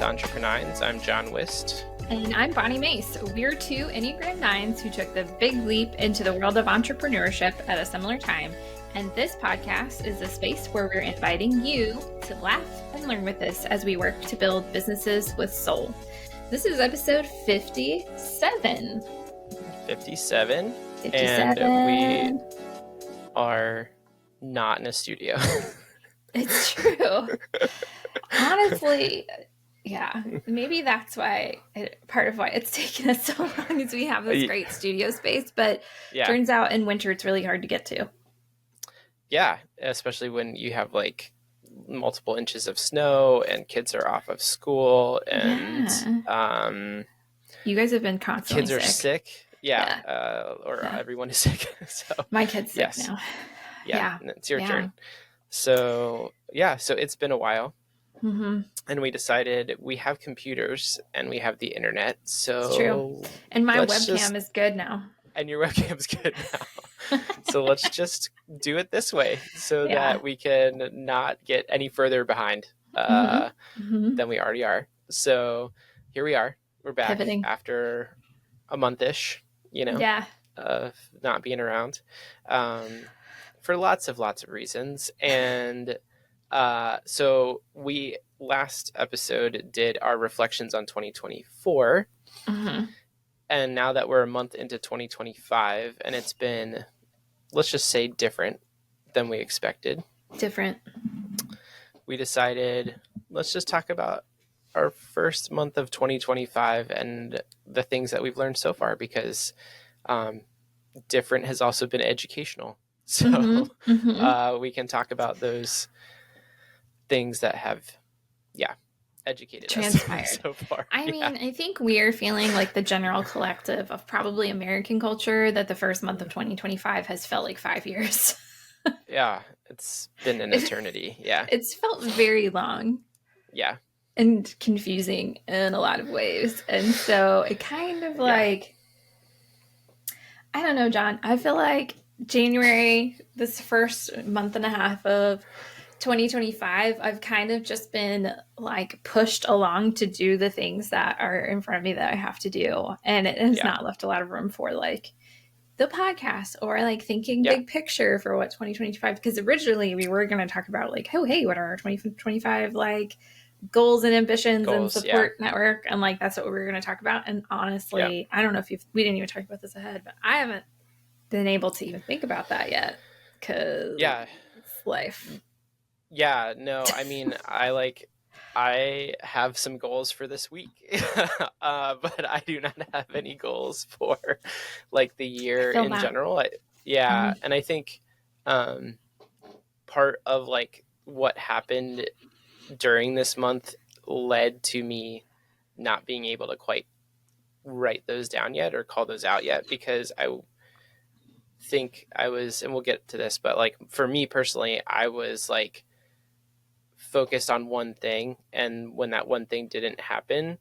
to EntrepreNINES. I'm John Wist. And I'm Bonni Mace. We're two Enneagram 9s who took the big leap into the world of entrepreneurship at a similar time. And this podcast is a space where we're inviting you to laugh and learn with us as we work to build businesses with soul. This is episode 57. 57. And we are not in a studio. It's true. Honestly, yeah, maybe that's why part of why it's taken us so long is we have this great studio space, but turns out in winter it's really hard to get to. Yeah, especially when you have like multiple inches of snow and kids are off of school and you guys have been constantly kids are sick. Everyone is sick. So my kid's sick now. Yeah, it's your turn. So it's been a while. Mm-hmm. And we decided we have computers and we have the internet. So it's true. And my webcam is good now. And your webcam's good now. So let's just do it this way so that we can not get any further behind than we already are. So here we are. We're back after a month-ish, of not being around. For lots of reasons. And so we last episode did our reflections on 2024. Mm-hmm. And now that we're a month into 2025 and it's been, let's just say, different than we expected. We decided, let's just talk about our first month of 2025 and the things that we've learned so far, because different has also been educational. So we can talk about those things that have, educated us so far. I mean, I think we are feeling like the general collective of probably American culture that the first month of 2025 has felt like 5 years. Yeah, it's been an eternity. Yeah. It's felt very long. Yeah. And confusing in a lot of ways. And so it kind of like, I don't know, John, I feel like January, this first month and a half of 2025, I've kind of just been like pushed along to do the things that are in front of me that I have to do. And it has not left a lot of room for like the podcast or like thinking big picture for what 2025, because originally we were going to talk about like, oh, hey, what are our 2025 like goals and ambitions and support network. And like, that's what we were going to talk about. And honestly, I don't know if we didn't even talk about this ahead, but I haven't been able to even think about that yet because it's life. Yeah, no, I mean, I have some goals for this week, but I do not have any goals for like the year in general. And I think part of like what happened during this month led to me not being able to quite write those down yet or call those out yet, because I think I was, and we'll get to this, but like for me personally, I was like focused on one thing, and when that one thing didn't happen,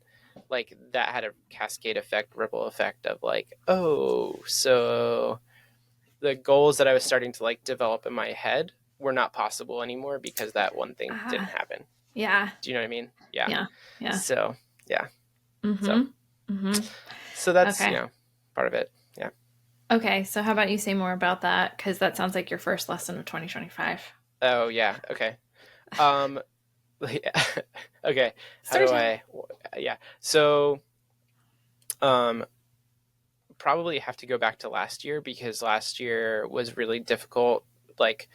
like that had a cascade effect, ripple effect of like, oh, so the goals that I was starting to like develop in my head were not possible anymore because that one thing didn't happen. Yeah. Do you know what I mean? Yeah. So Mm-hmm. So that's part of it. Yeah. Okay, so how about you say more about that, because that sounds like your first lesson of 2025. Oh yeah. Okay. Okay. So, probably have to go back to last year, because last year was really difficult. Like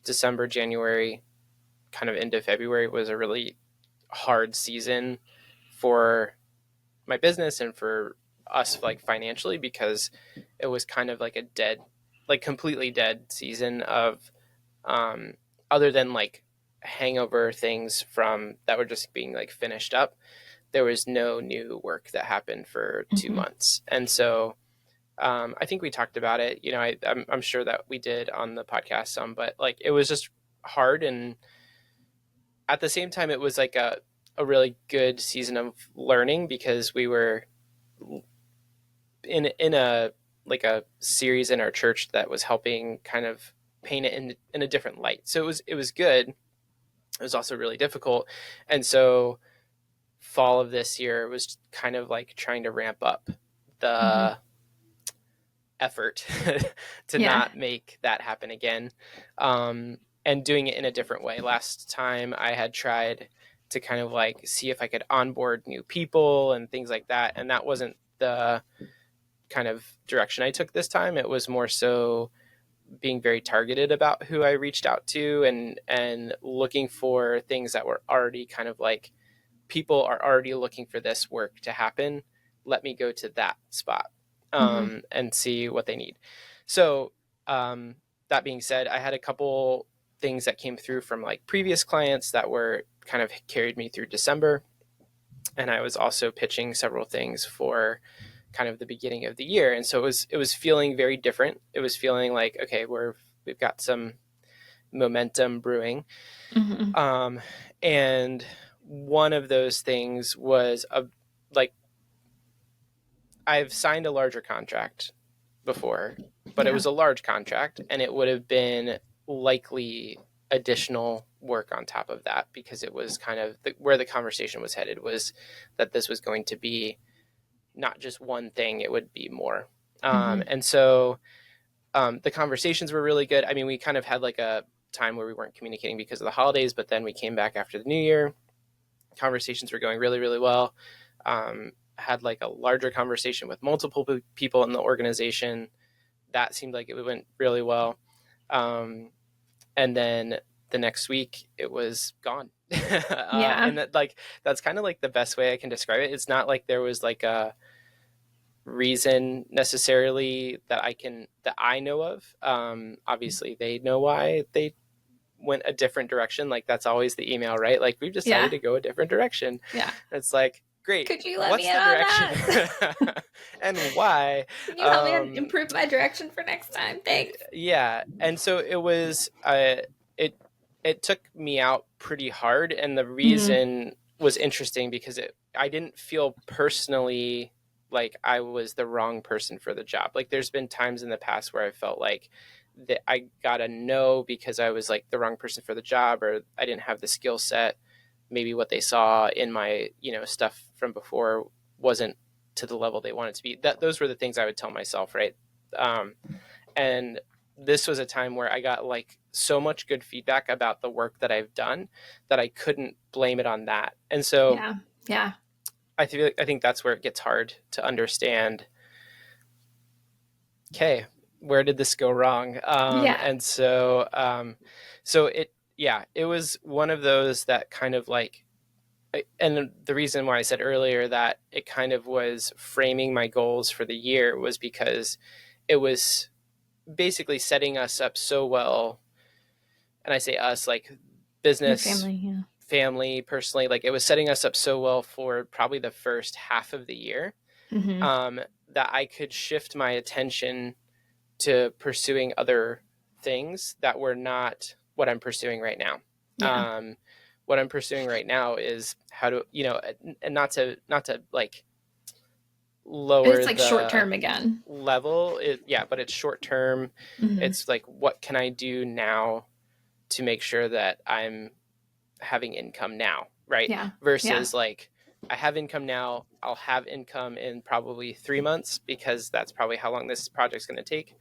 December, January, kind of into February was a really hard season for my business and for us, like financially, because it was kind of like completely dead season of, other than like hangover things from that were just being like finished up. There was no new work that happened for 2 months. And so I think we talked about it, I'm sure that we did on the podcast some, but like it was just hard. And at the same time, it was like a really good season of learning, because we were in a like a series in our church that was helping kind of paint it in a different light. So it was good. It was also really difficult. And so fall of this year was kind of like trying to ramp up Mm-hmm. the effort to Yeah. not make that happen again, and doing it in a different way. Last time I had tried to kind of like see if I could onboard new people and things like that, and that wasn't the kind of direction I took this time. It was more so being very targeted about who I reached out to, and looking for things that were already kind of like, people are already looking for this work to happen. Let me go to that spot, Mm-hmm. and see what they need. So, that being said, I had a couple things that came through from like previous clients that were kind of carried me through December. And I was also pitching several things for kind of the beginning of the year. And so it was feeling very different. It was feeling like, okay, we've got some momentum brewing. Mm-hmm. Um, and one of those things was like, I've signed a larger contract before, but it Yeah. was a large contract, and it would have been likely additional work on top of that, because it was kind of where the conversation was headed, was that this was going to be not just one thing, it would be more. Mm-hmm. And so, the conversations were really good. I mean, we kind of had like a time where we weren't communicating because of the holidays, but then we came back after the new year. Conversations were going really, really well. Had like a larger conversation with multiple people in the organization. That seemed like it went really well. Um, and then the next week it was gone. Yeah. And that's kind of like the best way I can describe it. It's not like there was like a reason necessarily that I know of. Obviously they know why they went a different direction. Like, that's always the email, right? Like, we've decided Yeah. to go a different direction. Yeah. It's like, great, Could you let me what's in the on direction? that? And why? Can you help me um improve my direction for next time? Thanks. yeah, and so it took me out pretty hard, and the Mm-hmm. reason was interesting because I didn't feel personally like I was the wrong person for the job. Like, there's been times in the past where I felt like that I got a no because I was like the wrong person for the job, or I didn't have the skill set. Maybe what they saw in my, stuff from before wasn't to the level they wanted to be. Those were the things I would tell myself, right? And this was a time where I got like so much good feedback about the work that I've done that I couldn't blame it on that. And so Yeah. Yeah. I think that's where it gets hard to understand, okay, where did this go wrong? Yeah. And so, it was one of those that kind of like, and the reason why I said earlier that it kind of was framing my goals for the year was because it was basically setting us up so well. And I say us, like Your business, family. Yeah. family, personally, like it was setting us up so well for probably the first half of the year, Mm-hmm. um, that I could shift my attention to pursuing other things that were not what I'm pursuing right now. Yeah. What I'm pursuing right now is how to, and not to like lower It's like short the term again. level. But it's short term. Mm-hmm. It's like, what can I do now to make sure that I'm having income now, right? Yeah. Yeah. Versus like, I have income now, I'll have income in probably 3 months because that's probably how long this project's going to take.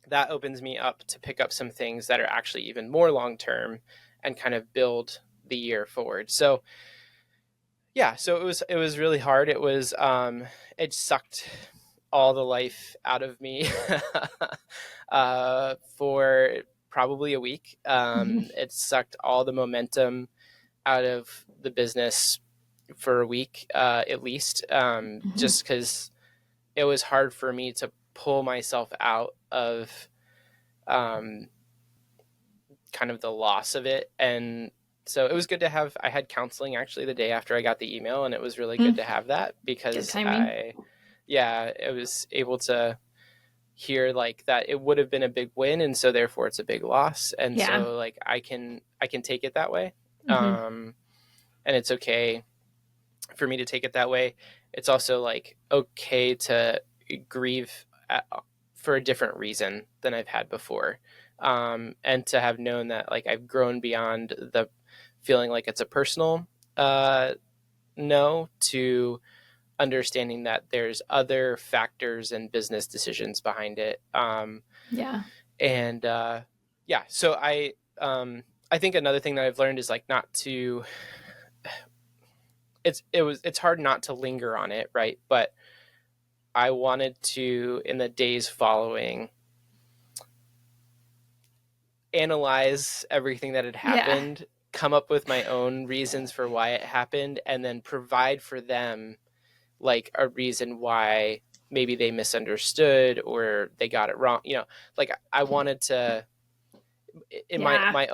That opens me up to pick up some things that are actually even more long term and kind of build the year forward. So yeah, so it was really hard. It sucked all the life out of me for probably a week. Mm-hmm. It sucked all the momentum out of the business for a week, at least, Mm-hmm. just because it was hard for me to pull myself out of, um, kind of the loss of it. And so it was good to have. I had counseling actually the day after I got the email, and it was really good Mm. to have that Good because timing. I was able to hear like that it would have been a big win, and so therefore it's a big loss, and Yeah. so like I can take it that way. Mm-hmm. And it's okay for me to take it that way. It's also like okay to grieve for a different reason than I've had before, and to have known that like I've grown beyond the feeling like it's a personal, uh, no to understanding that there's other factors and business decisions behind it. Yeah. And yeah, so I think another thing that I've learned is like not to. It's hard not to linger on it, right? But I wanted to, in the days following, analyze everything that had Yeah. happened, come up with my own reasons for why it happened, and then provide for them like a reason why maybe they misunderstood or they got it wrong. Like I wanted to, in Yeah. my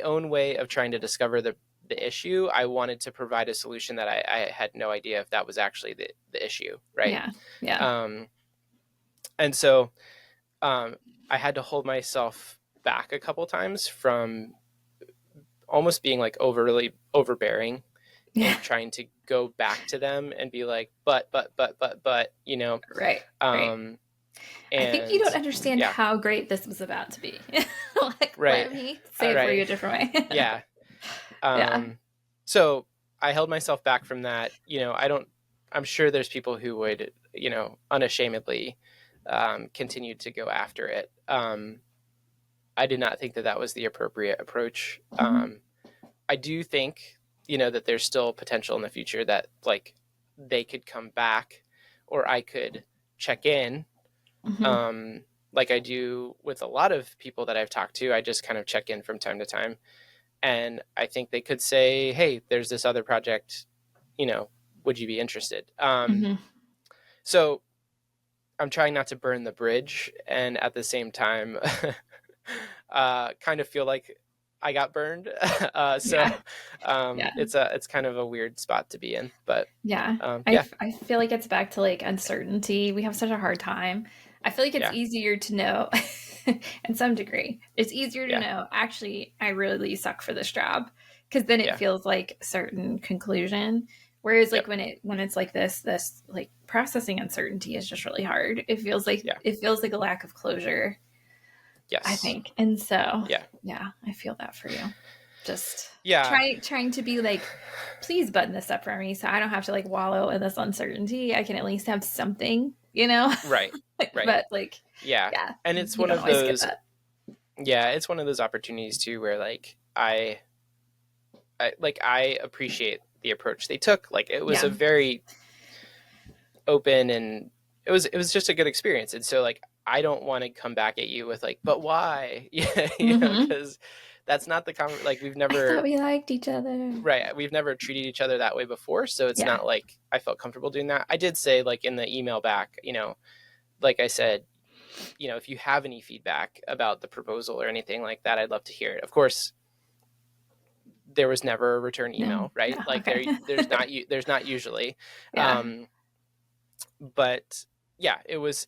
own way of trying to discover the issue, I wanted to provide a solution that I had no idea if that was actually the issue, right? Yeah. Yeah. Um, and so I had to hold myself back a couple times from almost being like overly overbearing Yeah. and trying to go back to them and be like, but, Right. Right. um, I think you and don't understand yeah, how great this was about to be. Like, right, let me say it for you right, a different way. yeah. Yeah. So I held myself back from that. I'm sure there's people who would, unashamedly continue to go after it. I did not think that that was the appropriate approach. Mm-hmm. I do think, that there's still potential in the future that like they could come back or I could check in. Mm-hmm. Like I do with a lot of people that I've talked to. I just kind of check in from time to time. And I think they could say, hey, there's this other project, would you be interested? Mm-hmm. So I'm trying not to burn the bridge and at the same time kind of feel like I got burned. So Yeah. Yeah. it's kind of a weird spot to be in, but Yeah. yeah, I feel like it's back to like uncertainty. We have such a hard time. I feel like it's yeah, easier to know in some degree. It's easier to yeah, know, actually, I really suck for this job because then it yeah, feels like a certain conclusion. Whereas like yep, when it's like this like processing uncertainty is just really hard. yeah, It feels like a lack of closure, I yes, think. And so, yeah, yeah, I feel that for you. Just yeah, trying to be like, please button this up for me so I don't have to like wallow in this uncertainty. I can at least have something, you know? right, right, But like, yeah. yeah, And it's you one don't of always get those, that. yeah, it's one of those opportunities too where like I appreciate the approach they took. Like it was a Yeah. very open and it was just a good experience. And so like I don't want to come back at you with like, but why? Yeah, Mm-hmm. because that's not like we've I thought never we liked each other. right, we've never treated each other that way before, so it's Yeah. not like I felt comfortable doing that. I did say like in the email back, like I said, if you have any feedback about the proposal or anything like that, I'd love to hear it. Of course, there was never a return No. email, right? No. Like Okay. there's not usually. Yeah. Um, but yeah, it was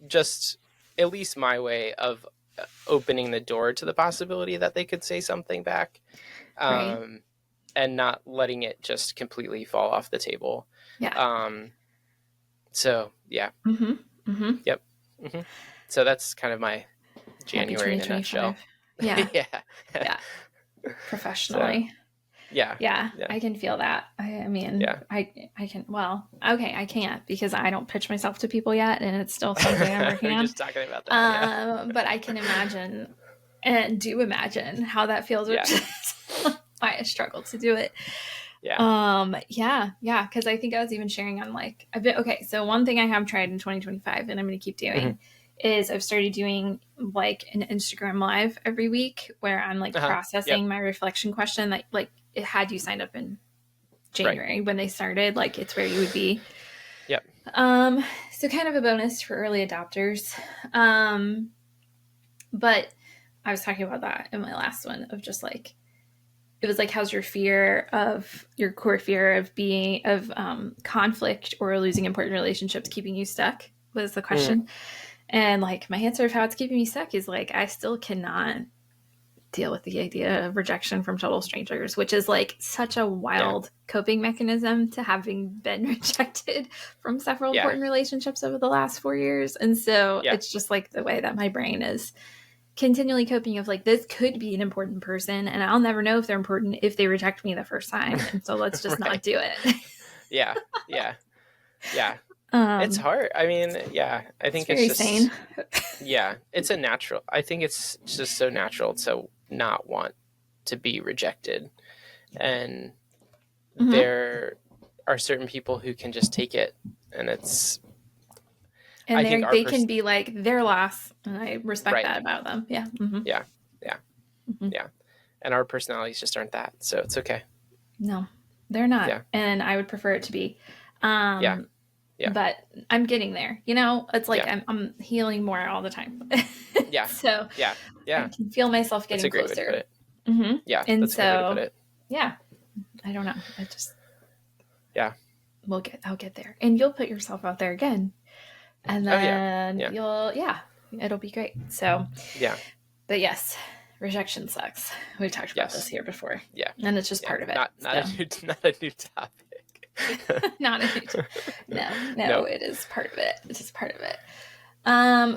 just at least my way of opening the door to the possibility that they could say something back, Right. um, and not letting it just completely fall off the table. Yeah. Um, so yeah, Mm-hmm. Mm-hmm. yep. hmm So that's kind of my Happy January in a 2025. nutshell. Yeah. Yeah. Yeah. So Professionally. yeah, Yeah, yeah, I can feel that. I mean, yeah. I can. Well, okay, I can't because I don't pitch myself to people yet, and it's still something I'm working We're on. just talking about that. Yeah, But I can imagine and do imagine how that feels, yeah, which is why I struggle to do it. yeah. Yeah, yeah, because I think I was even sharing on like I've been okay. So one thing I have tried in 2025, and I'm going to keep hmm doing, is I've started doing like an Instagram live every week where I'm like Yep. processing my reflection question, like it had you signed up in Right. January when they started, like it's where you would be. Yep. So kind of a bonus for early adopters. But I was talking about that in my last one of just like it was like how's your core fear of being of conflict or losing important relationships keeping you stuck was the Mm. question. And like my answer of how it's keeping me stuck is like I still cannot deal with the idea of rejection from total strangers, which is like such a Yeah. wild coping mechanism to having been rejected from several Yeah. important relationships over the last 4 years. And so Yeah. it's just like the way that my brain is continually coping of like, this could be an important person and I'll never know if they're important if they reject me the first time. And so let's just not Right. do it. Yeah. Yeah. Yeah. It's hard. I mean, yeah, I It's think it's very sane. just, yeah, it's a natural, I think it's just so natural to not want to be rejected. And Mm-hmm. there are certain people who can just take it. And it's, And I think they can be like their loss. And I respect right. that about them. Yeah. Mm-hmm. Yeah. Yeah. Mm-hmm. Yeah. And our personalities just aren't that. So it's okay. No, they're not. Yeah. And I would prefer it to be. Yeah. Yeah. But I'm getting there. You know, it's like Yeah. I'm healing more all the time. Yeah. So Yeah. I Yeah. can feel myself That's getting a great way to put closer. it. Mm-hmm. Yeah. And That's a good way to put so, it. yeah, I don't know. Yeah. I'll get there. And you'll put yourself out there again. And Oh, yeah. then Yeah. it'll be great. So, Yeah. but yes, rejection sucks. We've talked about Yes. this here before. Yeah. And it's just Yeah. part of it. Not a new topic. Not a no, No. it is part of it. It's just part of it.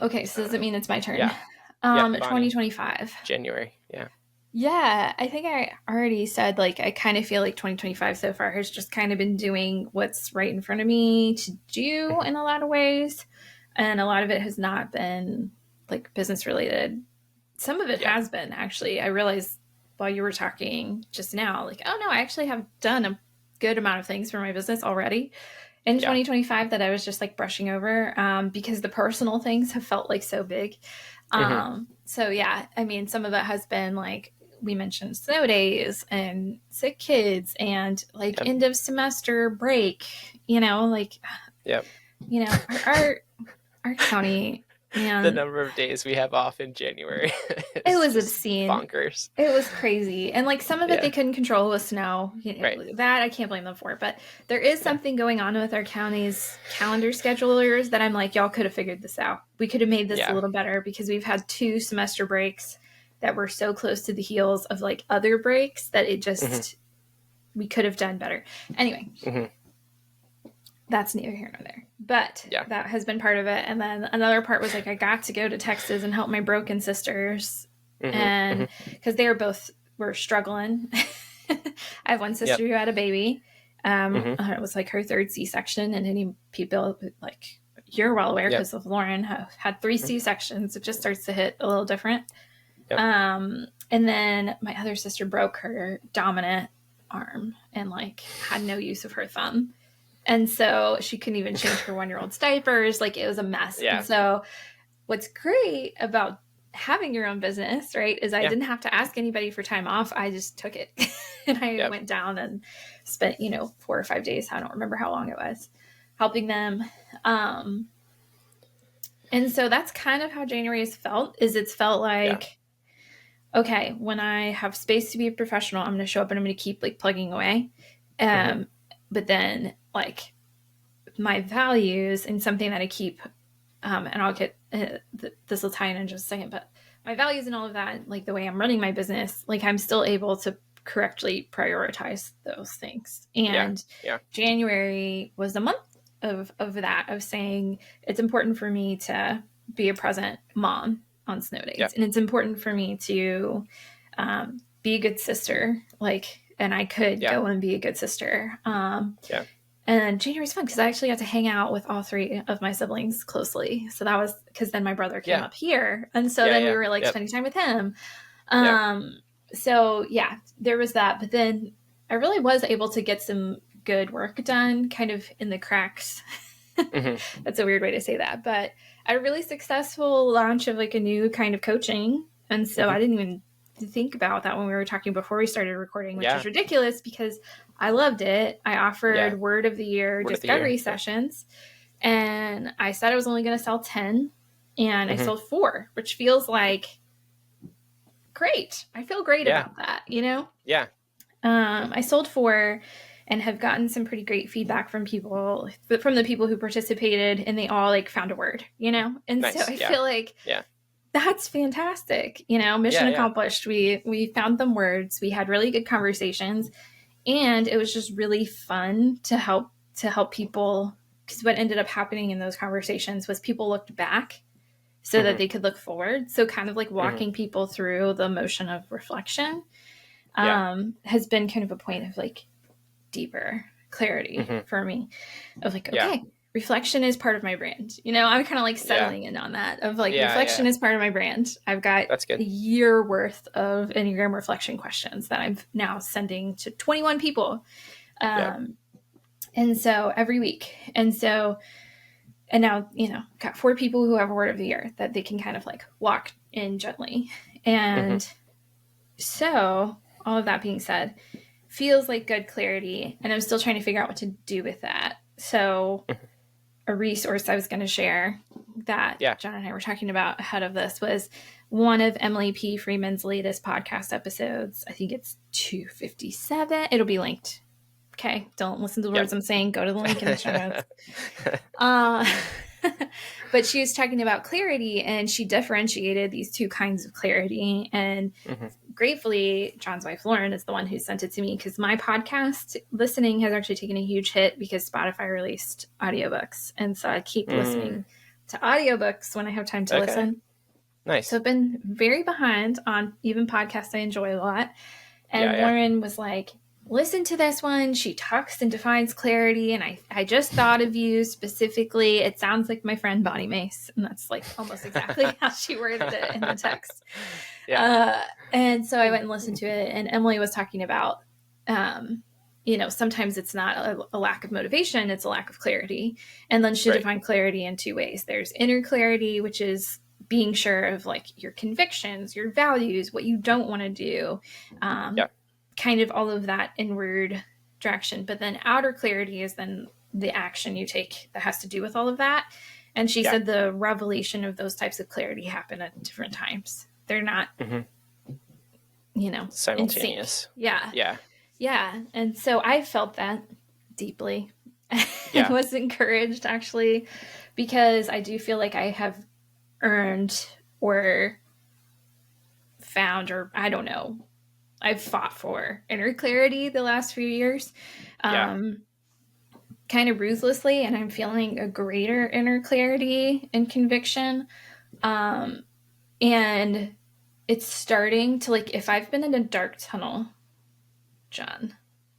Okay, so does it mean it's my turn? Yeah. Yeah, Bonni. 2025. January. Yeah. Yeah, I think I already said, like, I kind of feel like 2025 so far has just kind of been doing what's right in front of me to do in a lot of ways. And a lot of it has not been like business related. Some of it has been, actually. I realized while you were talking just now, like, oh no, I actually have done a good amount of things for my business already in 2025 that I was just like brushing over because the personal things have felt like so big. So yeah, I mean, some of it has been like, we mentioned snow days and sick kids and like end of semester break, you know, like, you know, our county, man, the number of days we have off in January. It was obscene. Bonkers. It was crazy. And like some of it they couldn't control with snow. You know, that I can't blame them for. But there is something going on with our county's calendar schedulers that I'm like, y'all could have figured this out. We could have made this a little better because we've had 2 semester breaks that were so close to the heels of like other breaks that it just, we could have done better. Anyway, that's neither here nor there. But that has been part of it. And then another part was like, I got to go to Texas and help my broken sisters. And because they were struggling. I have one sister who had a baby. It was like her 3rd C-section. And any people like, you're well aware because of Lauren have had 3 C-sections. It just starts to hit a little different. And then my other sister broke her dominant arm and like had no use of her thumb. And so she couldn't even change her 1-year-old's diapers. Like it was a mess. And so what's great about having your own business, right, is I didn't have to ask anybody for time off. I just took it and I went down and spent, 4 or 5 days. I don't remember how long it was helping them. And so that's kind of how January has felt, is it's felt like, okay, when I have space to be a professional, I'm going to show up and I'm going to keep like plugging away. But then like my values and something that I keep, and I'll get, this will tie in just a second, but my values and all of that, like the way I'm running my business, like I'm still able to correctly prioritize those things. And January was a month of that, of saying it's important for me to be a present mom on snow days. And it's important for me to be a good sister, like, and I could go and be a good sister. And January's fun because I actually got to hang out with all 3 of my siblings closely. So that was because then my brother came up here. And so then we were like spending time with him. So yeah, there was that. But then I really was able to get some good work done kind of in the cracks. That's a weird way to say that. But a really successful launch of like a new kind of coaching. And so I didn't even think about that when we were talking before we started recording, which is ridiculous because I loved it. I offered word of the year discovery sessions and I said I was only going to sell 10 and I sold 4, which feels like great. I feel great about that, I sold 4 and have gotten some pretty great feedback from people, from the people who participated, and they all like found a word, and nice. So I feel like that's fantastic. Mission accomplished. We found them words. We had really good conversations, and it was just really fun to help people. Because what ended up happening in those conversations was people looked back so that Mm-hmm. they could look forward. So kind of like Mm-hmm. walking people through the motion of reflection Yeah. has been kind of a point of like deeper clarity Mm-hmm. for me of like, Yeah. okay, reflection is part of my brand. I'm kind of like Yeah. settling in on that of like Yeah. reflection Yeah. is part of my brand. I've got That's a good. year worth of Enneagram reflection questions that I'm now sending to 21 people. Yep. And so every week. And now, got 4 people who have a word of the year that they can kind of like walk in gently. Mm-hmm. And so all of that being said, feels like good clarity. And I'm still trying to figure out what to do with that. So Mm-hmm. a resource I was going to share that Yeah. John and I were talking about ahead of this was one of Emily P. Freeman's latest podcast episodes. I think it's 257. It'll be linked. Okay. Don't listen to the Yep. words I'm saying. Go to the link in the show notes. Uh, but she was talking about clarity, and she differentiated these two kinds of clarity. And Mm-hmm. gratefully, John's wife, Lauren, is the one who sent it to me, because my podcast listening has actually taken a huge hit because Spotify released audiobooks. And so I keep Mm. listening to audiobooks when I have time to Okay. listen. So Nice. I've been very behind on even podcasts I enjoy a lot. Yeah. And Yeah. Lauren was like, listen to this one. She talks and defines clarity. And I just thought of you specifically. It sounds like my friend Bonni Mace. And that's like almost exactly how she worded it in the text. Yeah. And so I went and listened to it. And Emily was talking about, sometimes it's not a lack of motivation, it's a lack of clarity. And then she Right. defined clarity in 2 ways. There's inner clarity, which is being sure of like your convictions, your values, what you don't want to do, Yeah. kind of all of that inward direction. But then outer clarity is then the action you take that has to do with all of that. And she Yeah. said the revelation of those types of clarity happen at different times. They're not, Mm-hmm. in sync. Simultaneous. Yeah. Yeah. Yeah. And so I felt that deeply and Yeah. was encouraged actually, because I do feel like I have earned or found, or I don't know, I've fought for inner clarity the last few years, Yeah. kind of ruthlessly, and I'm feeling a greater inner clarity and conviction. And it's starting to, like, if I've been in a dark tunnel, John,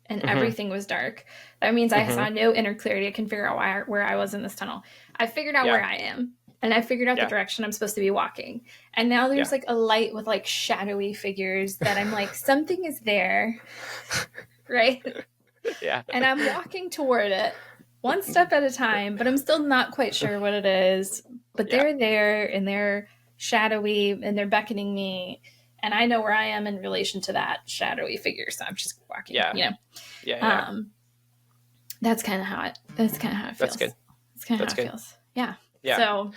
and Mm-hmm. everything was dark, that means I Mm-hmm. saw no inner clarity. I can figure out where I was in this tunnel. I figured out Yeah. where I am, and I figured out the Yeah. direction I'm supposed to be walking. And now there's Yeah. like a light with like shadowy figures that I'm like, something is there, right? Yeah. And I'm walking toward it one step at a time, but I'm still not quite sure what it is. But Yeah. they're there, and they're shadowy, and they're beckoning me. And I know where I am in relation to that shadowy figure. So I'm just walking, Yeah. Yeah. Yeah. That's kind of how it feels. That's good. That's kind of That's how it good. feels. Yeah. Yeah. So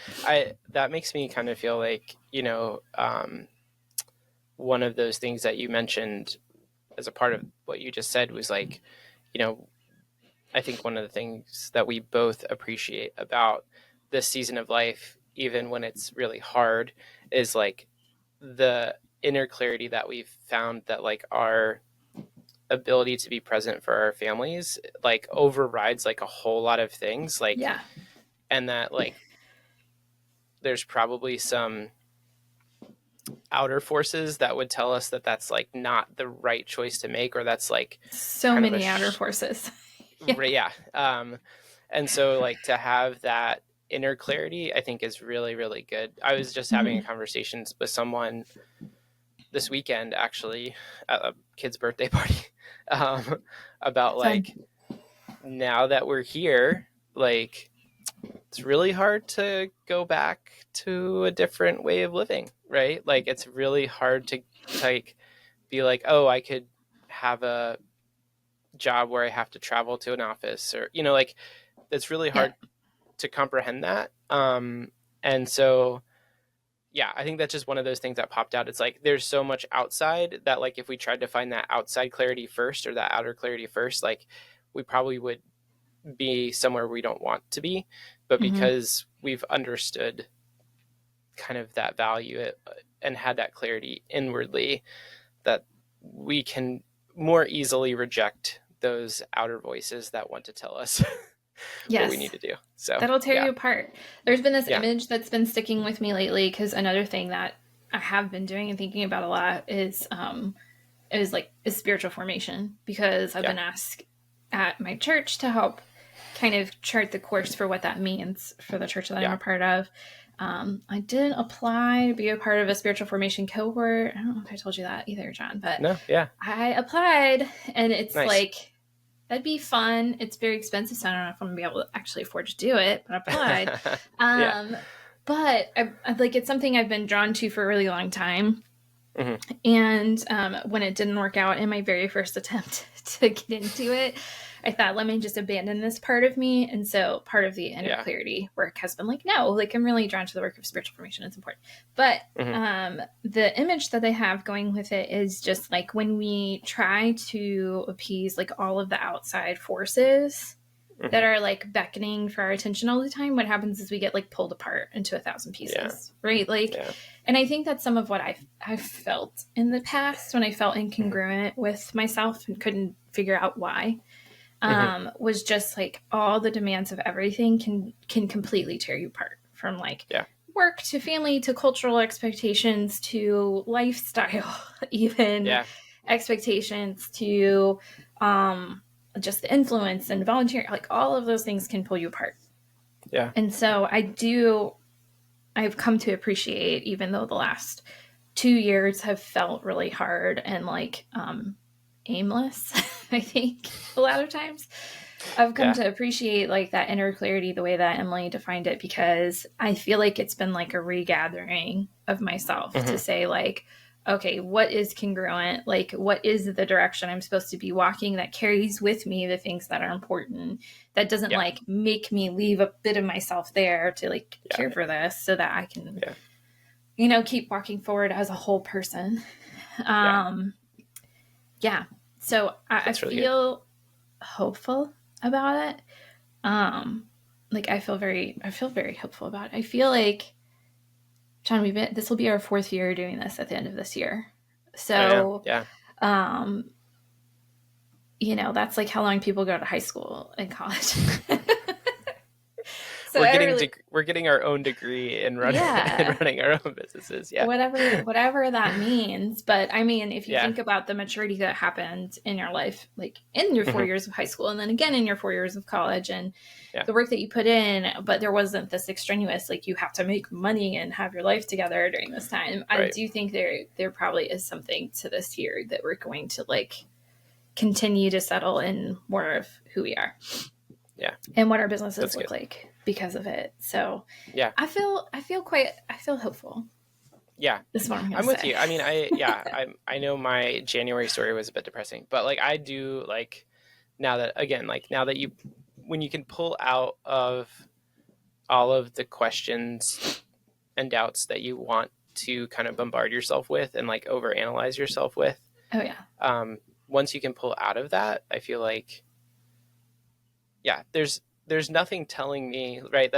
That makes me kind of feel like, one of those things that you mentioned as a part of what you just said was like, I think one of the things that we both appreciate about this season of life, even when it's really hard, is like the inner clarity that we've found that like our ability to be present for our families like overrides like a whole lot of things, like, yeah, and that like there's probably some outer forces that would tell us that that's like not the right choice to make, or that's like so kind of many outer forces. yeah. And so like to have that inner clarity, I think is really, really good. I was just having a conversation with someone this weekend, actually, at a kid's birthday party, about like, now that we're here, like it's really hard to go back to a different way of living, right? Like it's really hard to like be like, oh, I could have a job where I have to travel to an office, or like it's really hard to comprehend that. And so yeah, I think that's just one of those things that popped out. It's like there's so much outside that like if we tried to find that outside clarity first, or that outer clarity first, like we probably would be somewhere we don't want to be. But because we've understood kind of that value and had that clarity inwardly, that we can more easily reject those outer voices that want to tell us what we Yes. need to do. So That'll tear yeah, you apart. There's been this yeah, image that's been sticking with me lately because another thing that I have been doing and thinking about a lot is spiritual formation, because I've yeah, been asked at my church to help kind of chart the course for what that means for the church that I'm yeah. a part of. I didn't apply to be a part of a spiritual formation cohort. I don't know if I told you that either, John, but No, yeah, I applied, and it's nice. like, that'd be fun. It's very expensive, so I don't know if I'm gonna be able to actually afford to do it, but I applied. Yeah. Um, but like, it's something I've been drawn to for a really long time. Hmm. And when it didn't work out in my very first attempt to get into it, I thought, let me just abandon this part of me. And so part of the inner Yeah. clarity work has been like, no, like, I'm really drawn to the work of spiritual formation. It's important. But Hmm. the image that I have going with it is just like, when we try to appease like all of the outside forces that Hmm. are like beckoning for our attention all the time, what happens is we get like pulled apart into 1,000 Yeah. pieces, right? Like, Yeah. and I think that's some of what I've felt in the past when I felt Hmm. incongruent with myself and couldn't figure out why. Hmm. Was just like, all the demands of everything can completely tear you apart, from like Yeah. work to family to cultural expectations to lifestyle, even Yeah. expectations to just the influence and volunteer, like all of those things can pull you apart. Yeah. And so I've come to appreciate, even though the last 2 years have felt really hard and like aimless, I think a lot of times, I've come Yeah. to appreciate like that inner clarity the way that Emily defined it, because I feel like it's been like a regathering of myself to Hmm. say like, okay, what is congruent? Like, what is the direction I'm supposed to be walking that carries with me the things that are important, that doesn't Yeah. like make me leave a bit of myself there to like care Yeah. for this, so that I can, Yeah. keep walking forward as a whole person. Yeah. Um, yeah. So I That's really good. feel hopeful about it. Um, like, I feel very hopeful about it. I feel like, John, this will be our 4th year doing this at the end of this year. Oh yeah. So, Yeah. um, that's like how long people go to high school and college. So We're I getting really, we're getting our own degree in running in yeah, running our own businesses. Yeah. whatever that means. But I mean, if you Yeah. think about the maturity that happened in your life, like in your four Hmm. years of high school, and then again in your 4 years of college, and Yeah. the work that you put in, but there wasn't this extraneous, like, you have to make money and have your life together during this time. I Right. do think there probably is something to this here that we're going to like continue to settle in more of who we are Yeah. and what our businesses That's look good. like because of it. So Yeah. I feel hopeful. Yeah. Is what I'm gonna I'm with say. you. I mean, I know my January story was a bit depressing, but like I do like now that, again, like now that when you can pull out of all of the questions and doubts that you want to kind of bombard yourself with and like overanalyze yourself with, Oh yeah. um, once you can pull out of that, I feel like, yeah, there's nothing telling me, right?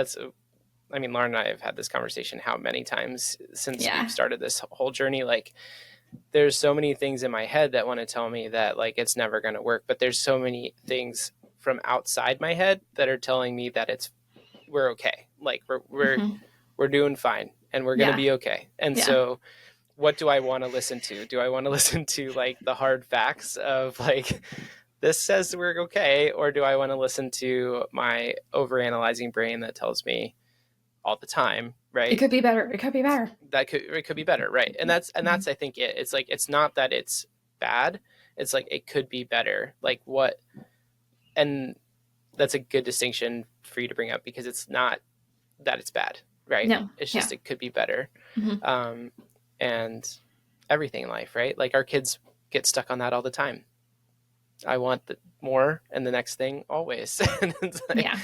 I mean, Lauren and I have had this conversation how many times since we've Yeah. started this whole journey. Like, there's so many things in my head that want to tell me that like it's never going to work, but there's so many things from outside my head that are telling me that we're okay. Like Mm-hmm. we're doing fine and we're going to Yeah. be okay. And Yeah. so what do I want to listen to? Do I want to listen to like the hard facts of like this says we're okay, or do I want to listen to my overanalyzing brain that tells me all the time, It right? could be better. It could be better. That it could be better, right? And that's I think it's like it's not that it's bad. It's like it could be better. Like what? And that's a good distinction for you to bring up, because it's not that it's bad, right? No. It's Yeah. just it could be better. Mm-hmm. Um, and everything in life, right? Like our kids get stuck on that all the time. I want the more and the next thing always. And it's like, Yeah.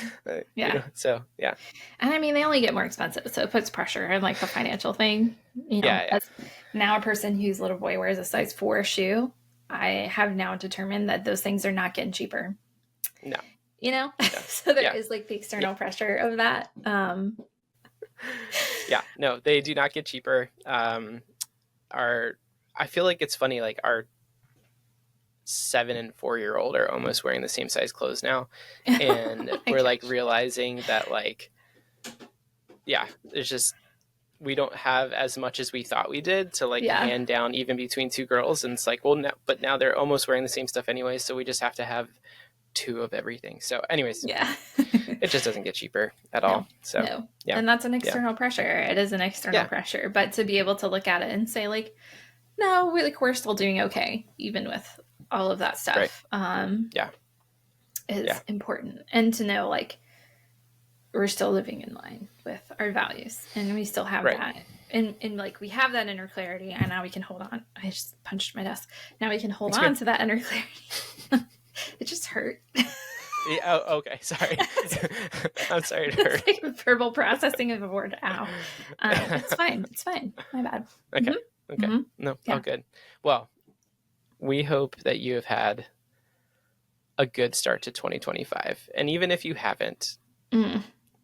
Yeah. so yeah. And I mean, they only get more expensive, so it puts pressure on like the financial thing. Yeah. As now a person whose little boy wears a size 4 shoe, I have now determined that those things are not getting cheaper. No. No. So there Yeah. is like the Yeah. external pressure of that. Yeah. No, they do not get cheaper. I feel like it's funny, like 7 and 4-year-old are almost wearing the same size clothes now. And we're like realizing that like, yeah, it's just, we don't have as much as we thought we did to like hand down even between two girls. And it's like, well, but now they're almost wearing the same stuff anyway. So we just have to have 2 of everything. So anyways, it just doesn't get cheaper at all. So yeah. And that's an external pressure. It is an external pressure, but to be able to look at it and say like, no, we're still doing okay, even with all of that stuff. Is important. And to know like, we're still living in line with our values, and we still have that. And like, we have that inner clarity, and now we can hold on. I just punched my desk. Now we can hold on to that inner clarity. It just hurt. Yeah, oh, okay. Sorry. I'm sorry to hurt. It's like verbal processing of a word. Ow. It's fine. It's fine. My bad. Okay. Okay. No, all good. Well, we hope that you have had a good start to 2025. And even if you haven't,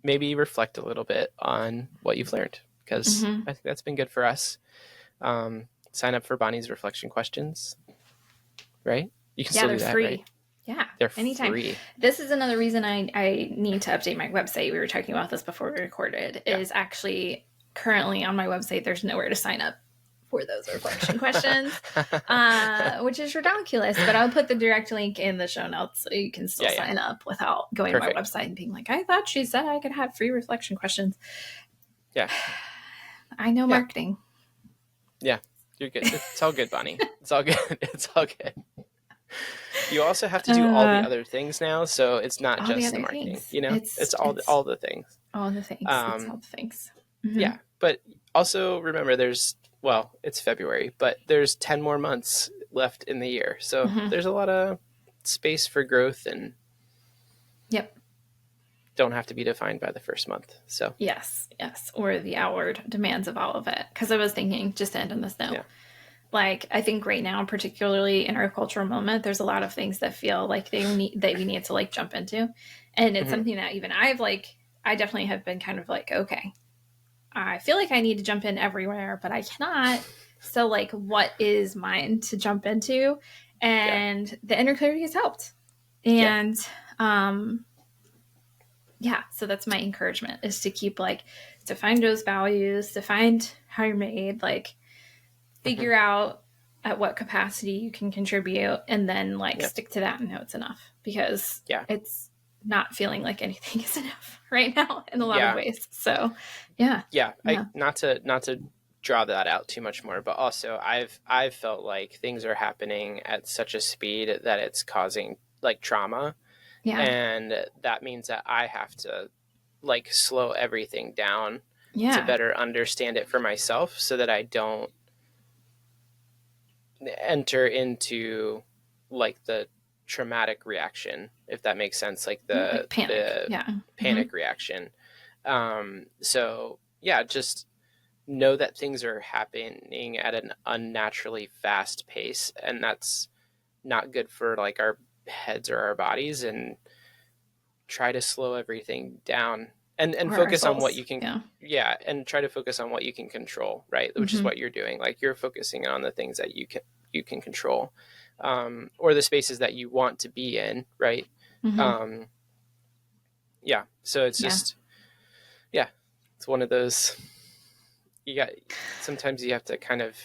maybe reflect a little bit on what you've learned, because I think that's been good for us. Sign up for Bonnie's reflection questions, right? You can still do that, free. right? Yeah, they're anytime. Free. This is another reason I need to update my website. We were talking about this before we recorded. Is actually currently on my website, there's nowhere to sign up for those reflection questions, which is ridiculous. But I'll put the direct link in the show notes so you can still sign up without going to my website and being like, I thought she said I could have free reflection questions. Yeah, I know marketing. Yeah, you're good. It's all good, Bonnie. It's all good. It's all good. You also have to do all the other things now, so it's not just the marketing. Things. You know, it's all the things. All the things. It's all the things. Yeah, but also remember, it's February, but there's 10 more months left in the year, so there's a lot of space for growth, and don't have to be defined by the first month. So yes, or the outward demands of all of it. Because I was thinking, just to end on this note. Yeah. Like, I think right now, particularly in our cultural moment, there's a lot of things that feel like that we need to like jump into. And it's something that even I definitely have been kind of like, okay, I feel like I need to jump in everywhere, but I cannot. So like, what is mine to jump into? And the inner clarity has helped. And, so that's my encouragement, is to keep like, to find those values, to find how you're made, like, figure out at what capacity you can contribute, and then like stick to that and know it's enough, because it's not feeling like anything is enough right now in a lot of ways. So not to draw that out too much more, but also I've felt like things are happening at such a speed that it's causing like trauma, and that means that I have to like slow everything down to better understand it for myself, so that I don't enter into like the traumatic reaction, if that makes sense, like the panic reaction. So just know that things are happening at an unnaturally fast pace, and that's not good for like our heads or our bodies, and try to slow everything down and focus on what you can and try to focus on what you can control, right? Which is what you're doing. Like, you're focusing on the things that you can control, or the spaces that you want to be in, right? So it's just it's one of those, sometimes you have to kind of,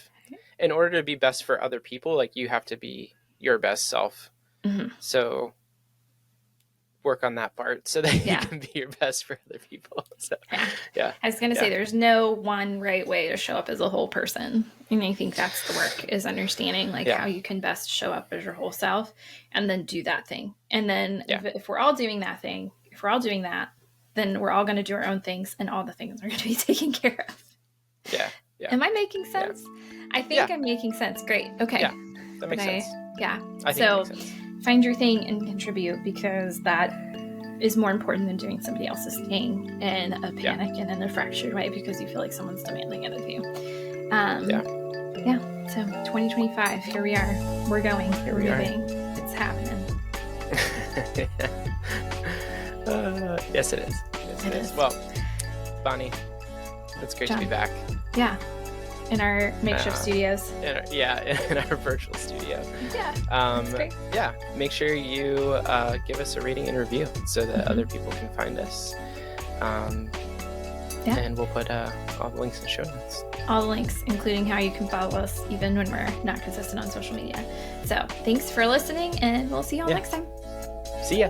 in order to be best for other people, like, you have to be your best self. So work on that part so that you can be your best for other people. So, I was going to say, there's no one right way to show up as a whole person. And I think that's the work, is understanding like how you can best show up as your whole self, and then do that thing. And then if we're all doing that thing, then we're all going to do our own things, and all the things are going to be taken care of. Am I making sense? I think I'm making sense. Great. Okay. Yeah, that makes sense. I think that makes sense. Find your thing and contribute, because that is more important than doing somebody else's thing in a panic and in a fractured way, because you feel like someone's demanding it of you. So 2025, here we are. We're going. We're moving. It's happening. Yes, it is. Well, Bonnie, it's great to be back. in our makeshift studios. In our virtual studio. Yeah, that's great. Yeah, make sure you give us a rating and review so that other people can find us. And we'll put all the links in the show notes. All the links, including how you can follow us even when we're not consistent on social media. So thanks for listening, and we'll see you all next time. See ya.